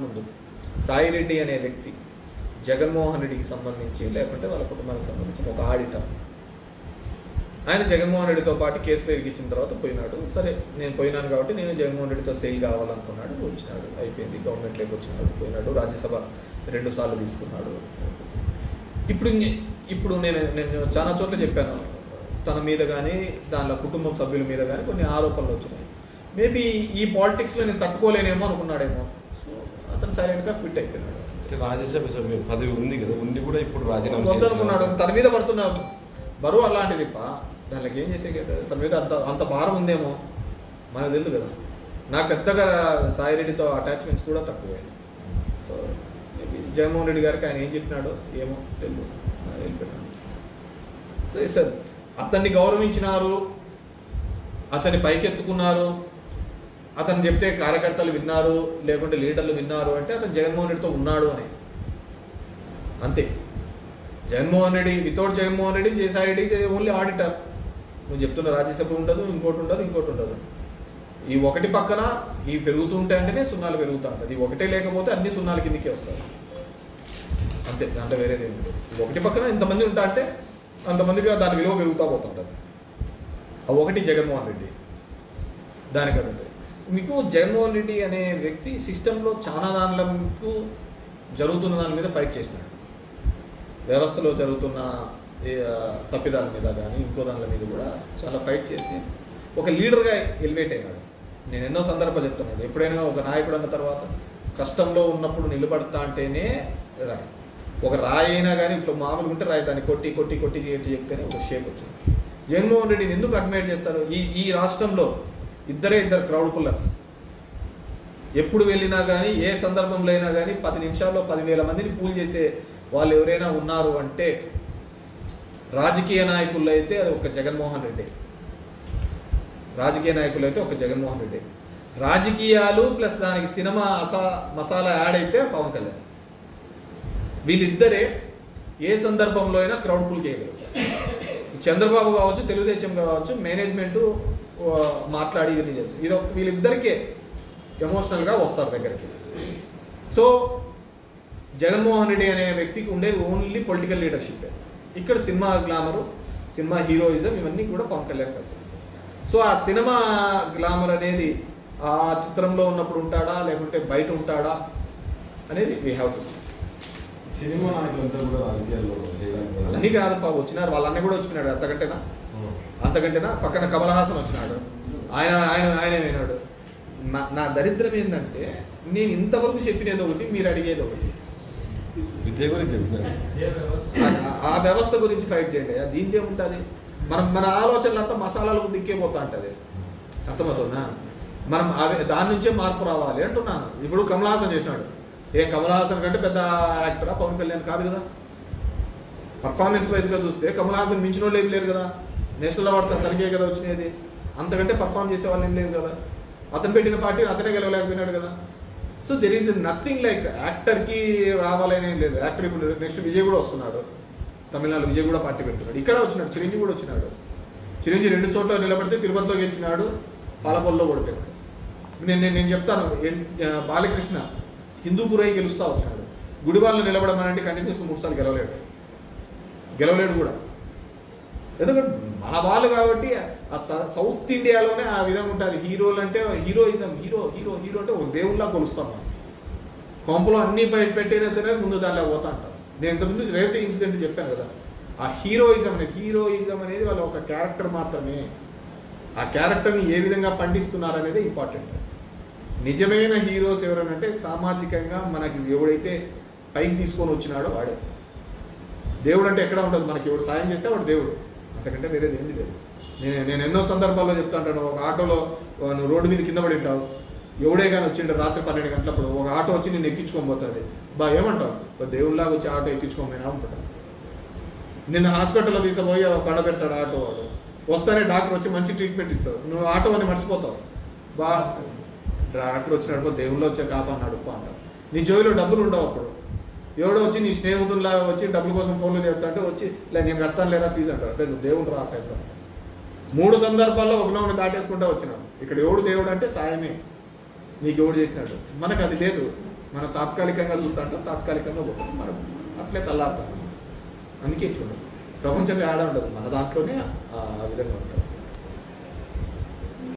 ముందు సాయిరెడ్డి అనే వ్యక్తి జగన్మోహన్ రెడ్డికి సంబంధించి లేకుంటే వాళ్ళ కుటుంబానికి సంబంధించిన ఒక ఆడిటర్. ఆయన జగన్మోహన్ రెడ్డితో పాటు కేసులో ఇరికించిన తర్వాత పోయినాడు. సరే నేను పోయినాను కాబట్టి నేను జగన్మోహన్ రెడ్డితో సెయిల్ కావాలనుకున్నాడు, వచ్చినాడు, అయిపోయింది. గవర్నమెంట్లోకి వచ్చినాడు, పోయినాడు, రాజ్యసభ 2 సార్లు తీసుకున్నాడు. ఇప్పుడు నేను చాలా చోట్ల చెప్పాను, తన మీద కానీ దానిలో కుటుంబం సభ్యుల మీద కానీ కొన్ని ఆరోపణలు వచ్చినాయి. మేబీ ఈ పాలిటిక్స్లో నేను తట్టుకోలేనేమో అనుకున్నాడేమో. సో అతను సైలెంట్గా క్విట్ అయిపోయినాడు. రాజ్యసభ సభ్యులు పదవి ఉంది కదా, ఉండి కూడా ఇప్పుడు రాజీనామా వద్దనుకున్నాడు. తన మీద పడుతున్న బరువు అలాంటిది, దానికి ఏం చేసే కదా, తన మీద అంత భారం ఉందేమో మనకు తెలియదు కదా. నాకు పెద్దగా సాయిరెడ్డితో అటాచ్మెంట్స్ కూడా తక్కువే. సో మేబీ జగన్మోహన్ రెడ్డి గారికి ఆయన ఏం చెప్పినాడో ఏమో తెలియదు, వెళ్ళిపోయినాడు. సరే సార్, అతన్ని గౌరవించినారు, అతన్ని పైకెత్తుకున్నారు, అతను చెప్తే కార్యకర్తలు విన్నారు, లేకుంటే లీడర్లు విన్నారు అంటే అతను జగన్మోహన్ రెడ్డితో ఉన్నాడు అని అంతే. Jaganmohan Reddy without Jaganmohan Reddy Jayasai Reddy only auditor. నువ్వు చెప్తున్న రాజ్యసభ ఉండదు, ఇంకోటి ఉండదు. ఈ ఒకటి పక్కన ఈ పెరుగుతూ ఉంటే అంటేనే సున్నాలు పెరుగుతూ ఉంటుంది. ఈ ఒకటే లేకపోతే అన్ని సున్నాల కిందకే వస్తాయి అంతే, దాంట్లో వేరేది ఏమి లేదు. ఈ ఒకటి పక్కన ఇంతమంది ఉంటా అంటే అంతమందిగా దాని విలువ పెరుగుతూ పోతుంటుంది. ఆ ఒకటి జగన్మోహన్ రెడ్డి. దానికంటే మీకు జగన్మోహన్ రెడ్డి అనే వ్యక్తి సిస్టంలో చాలా దానిలకు జరుగుతున్న దాని మీద ఫైట్ చేసినాడు. వ్యవస్థలో జరుగుతున్న తప్పిదాల మీద కానీ ఇంకో దానిల మీద కూడా చాలా ఫైట్ చేసి ఒక లీడర్గా ఎలివేట్ అయినాడు. నేను ఎన్నో సందర్భాలు చెప్తున్నాను, ఎప్పుడైనా ఒక నాయకుడు అన్న తర్వాత కష్టంలో ఉన్నప్పుడు నిలబడతా అంటేనే రాయి. ఒక రాయి అయినా కానీ ఇప్పుడు మామూలుగా ఉంటే రాయి, దాన్ని కొట్టి చెప్తేనే ఒక షేప్ వచ్చింది. జగన్మోహన్ రెడ్డిని ఎందుకు అడ్మైర్ చేస్తారు? ఈ రాష్ట్రంలో ఇద్దరు క్రౌడ్ పుల్లర్స్. ఎప్పుడు వెళ్ళినా కానీ ఏ సందర్భంలో అయినా కానీ 10 నిమిషాల్లో 10,000 మందిని పూల్ చేసే వాళ్ళు ఎవరైనా ఉన్నారు అంటే రాజకీయ నాయకుల్లో అయితే అది ఒక జగన్మోహన్ రెడ్డి. రాజకీయాలు ప్లస్ దానికి సినిమా మసాలా యాడ్ అయితే పవన్ కళ్యాణ్. వీళ్ళిద్దరే ఏ సందర్భంలో అయినా క్రౌడ్ పుల్ చేయగలుగుతారు. చంద్రబాబు కావచ్చు, తెలుగుదేశం కావచ్చు, మేనేజ్మెంటు మాట్లాడి ఇవన్నీ చేస్తారు. వీళ్ళిద్దరికే ఎమోషనల్గా వస్తారు దగ్గరికి. సో జగన్మోహన్ రెడ్డి అనే వ్యక్తికి ఉండేది ఓన్లీ పొలిటికల్ లీడర్షిప్. ఇక్కడ సినిమా గ్లామరు, సినిమా హీరోయిజం ఇవన్నీ కూడా పవన్ కళ్యాణ్ కలిసేస్తాయి. సో ఆ సినిమా గ్లామర్ అనేది ఆ చిత్రంలో ఉన్నప్పుడు ఉంటాడా లేకుంటే బయట ఉంటాడా అనేది we have to see. Cinema నాయకులంతా కూడా రాజకీయాల్లో అన్నీ కాదు వచ్చినారు, వాళ్ళన్నీ కూడా వచ్చినాడు. అంతకంటేనా పక్కన కమల్ హాసన్ వచ్చినాడు, ఆయన విన్నాడు. నా దరిద్రం ఏంటంటే నేను ఇంతవరకు చెప్పినది ఒకటి, మీరు అడిగేది ఒకటి. విద్య గురించి చెప్తున్నాను, ఆ వ్యవస్థ గురించి ఫైట్ చేయండి. దీంట్లో ఏముంటుంది? మన ఆలోచనలంతా మసాలాలకు దిక్కే పోతా ఉంటుంది. అర్థమవుతుందా? మనం దాని నుంచే మార్పు రావాలి అంటున్నాను. ఇప్పుడు కమల్ హాసన్ చేసినాడు. కమల్ హాసన్ కంటే పెద్ద యాక్టరా పవన్ కళ్యాణ్? కాదు కదా. పర్ఫార్మెన్స్ వైజ్గా చూస్తే కమల్ హాసన్ మించిన వాళ్ళు ఏం లేదు కదా. నేషనల్ అవార్డ్స్ అతనికే కదా వచ్చినది. అంతకంటే పర్ఫార్మ్ చేసే వాళ్ళు ఏం లేదు కదా. అతను పెట్టిన పార్టీ అతనే గెలవలేకపోయినాడు కదా. So there is nothing like యాక్టర్కి రావాలని ఏం లేదు. యాక్టర్ ఇప్పుడు నెక్స్ట్ విజయ్ కూడా వస్తున్నాడు, తమిళనాడు విజయ్ కూడా పార్టీ పెడుతున్నాడు. ఇక్కడ వచ్చినాడు, చిరంజీవి కూడా వచ్చినాడు. చిరంజీవి 2 చోట్ల నిలబడితే తిరుపతిలో గెలిచినాడు, పాలకొల్లో ఓడిపోయాడు. నేను చెప్తాను, బాలకృష్ణ హిందూపురై గెలుస్తూ వచ్చినాడు. గుడివాళ్ళలో నిలబడమనంటే కంటిన్యూస్ 3 సార్లు గెలవలేడు కూడా. ఎందుకంటే మన వాళ్ళు కాబట్టి ఆ సౌత్ ఇండియాలోనే ఆ విధంగా ఉంటుంది. హీరోలు అంటే హీరోయిజం, హీరో అంటే ఒక దేవుళ్ళలా కొలుస్తాం మనం. కొంపలో అన్ని బయట పెట్టైనా సరే ముందు దానిలో పోతా అంటారు. నేను ఇంతకుముందు రేవతి ఇన్సిడెంట్ చెప్పాను కదా. ఆ హీరోయిజం అనేది వాళ్ళ ఒక క్యారెక్టర్ మాత్రమే. ఆ క్యారెక్టర్ని ఏ విధంగా పండిస్తున్నారు అనేది ఇంపార్టెంట్. నిజమైన హీరోస్ ఎవరనంటే సామాజికంగా మనకి ఎవడైతే పైకి తీసుకొని వచ్చినాడో వాడే. దేవుడు అంటే ఎక్కడ ఉంటుంది? మనకి ఎవడు సాయం చేస్తే వాడు దేవుడు, అంతకంటే వేరేది ఏంది లేదు. నేను ఎన్నో సందర్భాల్లో చెప్తా ఉంటాను. ఒక ఆటోలో నువ్వు రోడ్డు మీద కింద పడి ఉంటావు, ఎవడే కానీ వచ్చిండు రాత్రి 12 గంటలప్పుడు ఒక ఆటో వచ్చి నేను ఎక్కించుకొని పోతుంది. ఏమంటావు? దేవుళ్ళలాగా వచ్చి ఆటో ఎక్కించుకోమైనా ఉంటాడు. నిన్ను హాస్పిటల్లో తీసుకుపోయి పండ పెడతాడు ఆటో వాడు. వస్తానే డాక్టర్ వచ్చి మంచి ట్రీట్మెంట్ ఇస్తాడు, నువ్వు ఆటో అని మర్చిపోతావు. డాక్టర్ వచ్చినాడు, దేవుళ్ళు వచ్చే కాపాడినాడు అంటాడు. నీ జోబిలో డబ్బులు ఉండవు. అప్పుడు ఎవడో వచ్చి నీ స్నేహితుల్లాగా వచ్చి డబ్బుల కోసం ఫోన్లు చేయొచ్చు అంటే వచ్చి నేను కడతాను లేదా ఫీజు అంటారు. అంటే నువ్వు దేవుడు రా టైంలో. 3 సందర్భాల్లో ఒకనొకటి దాటేసుకుంటూ వచ్చినాను. ఇక్కడ ఎవడు దేవుడు అంటే సాయమే, నీకు ఎవడు చేసినాడు. మనకు అది లేదు. మనం తాత్కాలికంగా చూస్తుంటాం, తాత్కాలికంగా పోతాం, మనం అట్లే తల్లారుతాం. అందుకే ఇట్లుండదు, ప్రపంచంలో ఆడ ఉండదు, మన దాంట్లోనే ఆ విధంగా ఉంటుంది.